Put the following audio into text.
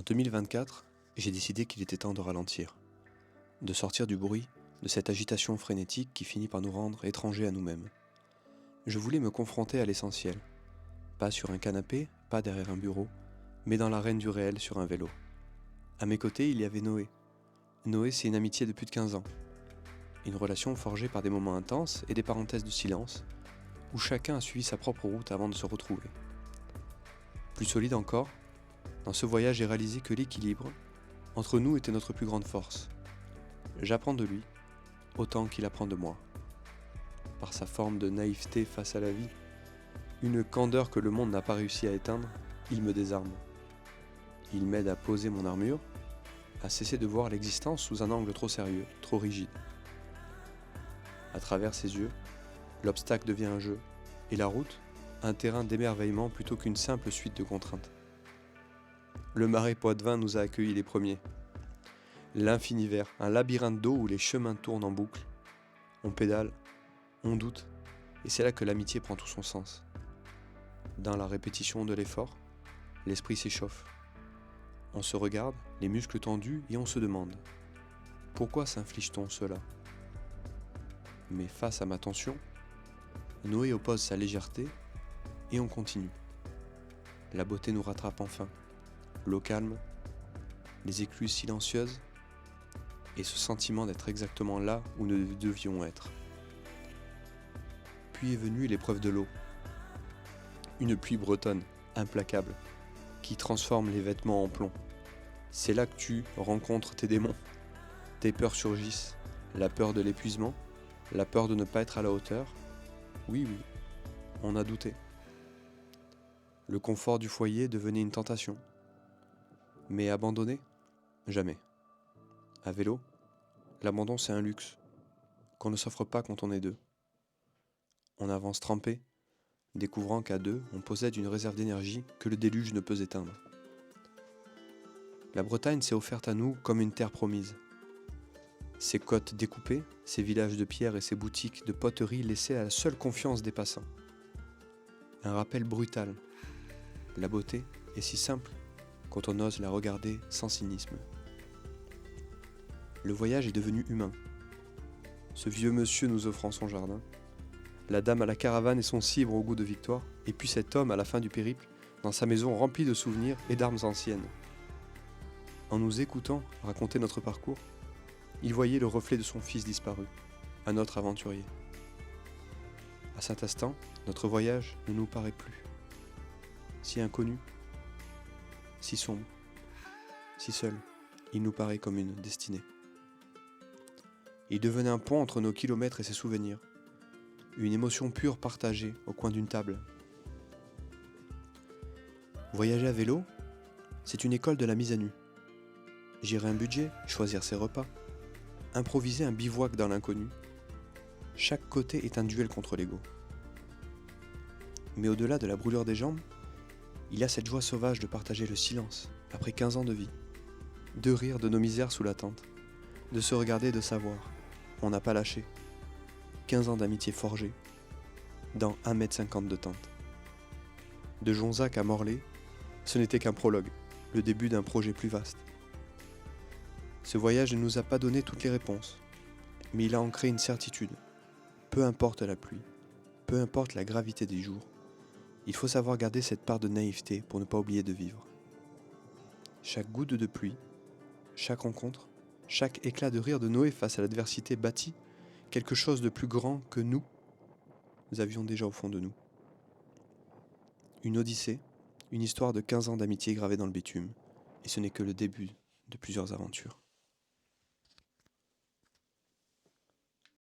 En 2024, j'ai décidé qu'il était temps de ralentir, de sortir du bruit, de cette agitation frénétique qui finit par nous rendre étrangers à nous-mêmes. Je voulais me confronter à l'essentiel, pas sur un canapé, pas derrière un bureau, mais dans l'arène du réel sur un vélo. À mes côtés, il y avait Noé. Noé, c'est une amitié de plus de 15 ans. Une relation forgée par des moments intenses et des parenthèses de silence, où chacun a suivi sa propre route avant de se retrouver. Plus solide encore, dans ce voyage, j'ai réalisé que l'équilibre entre nous était notre plus grande force. J'apprends de lui autant qu'il apprend de moi. Par sa forme de naïveté face à la vie, une candeur que le monde n'a pas réussi à éteindre, il me désarme. Il m'aide à poser mon armure, à cesser de voir l'existence sous un angle trop sérieux, trop rigide. À travers ses yeux, l'obstacle devient un jeu, et la route, un terrain d'émerveillement plutôt qu'une simple suite de contraintes. Le marais Poitevin nous a accueillis les premiers. L'infini vert, un labyrinthe d'eau où les chemins tournent en boucle. On pédale, on doute, et c'est là que l'amitié prend tout son sens. Dans la répétition de l'effort, l'esprit s'échauffe. On se regarde, les muscles tendus, et on se demande « Pourquoi s'inflige-t-on cela ?» Mais face à ma tension, Noé oppose sa légèreté, et on continue. La beauté nous rattrape enfin. L'eau calme, les écluses silencieuses, et ce sentiment d'être exactement là où nous devions être. Puis est venue l'épreuve de l'eau. Une pluie bretonne, implacable, qui transforme les vêtements en plomb. C'est là que tu rencontres tes démons. Tes peurs surgissent, la peur de l'épuisement, la peur de ne pas être à la hauteur. Oui, on a douté. Le confort du foyer devenait une tentation. Mais abandonner ? Jamais. À vélo, l'abandon c'est un luxe, qu'on ne s'offre pas quand on est deux. On avance trempé, découvrant qu'à deux, on possède une réserve d'énergie que le déluge ne peut éteindre. La Bretagne s'est offerte à nous comme une terre promise. Ses côtes découpées, ses villages de pierre et ses boutiques de poterie laissées à la seule confiance des passants. Un rappel brutal. La beauté est si simple quand on ose la regarder sans cynisme. Le voyage est devenu humain. Ce vieux monsieur nous offrant son jardin, la dame à la caravane et son cibre au goût de victoire, et puis cet homme à la fin du périple, dans sa maison remplie de souvenirs et d'armes anciennes. En nous écoutant raconter notre parcours, il voyait le reflet de son fils disparu, un autre aventurier. À cet instant, notre voyage ne nous paraît plus. Si inconnu, si sombre, si seul, il nous paraît comme une destinée. Il devenait un pont entre nos kilomètres et ses souvenirs, une émotion pure partagée au coin d'une table. Voyager à vélo, c'est une école de la mise à nu. Gérer un budget, choisir ses repas, improviser un bivouac dans l'inconnu. Chaque côté est un duel contre l'ego. Mais au-delà de la brûlure des jambes, il y a cette joie sauvage de partager le silence après 15 ans de vie, de rire de nos misères sous la tente, de se regarder et de savoir, on n'a pas lâché. 15 ans d'amitié forgée, dans 1,50 m de tente. De Jonzac à Morlaix, ce n'était qu'un prologue, le début d'un projet plus vaste. Ce voyage ne nous a pas donné toutes les réponses, mais il a ancré une certitude. Peu importe la pluie, peu importe la gravité des jours, il faut savoir garder cette part de naïveté pour ne pas oublier de vivre. Chaque goutte de pluie, chaque rencontre, chaque éclat de rire de Noé face à l'adversité bâtit quelque chose de plus grand que nous avions déjà au fond de nous. Une odyssée, une histoire de 15 ans d'amitié gravée dans le bitume, et ce n'est que le début de plusieurs aventures.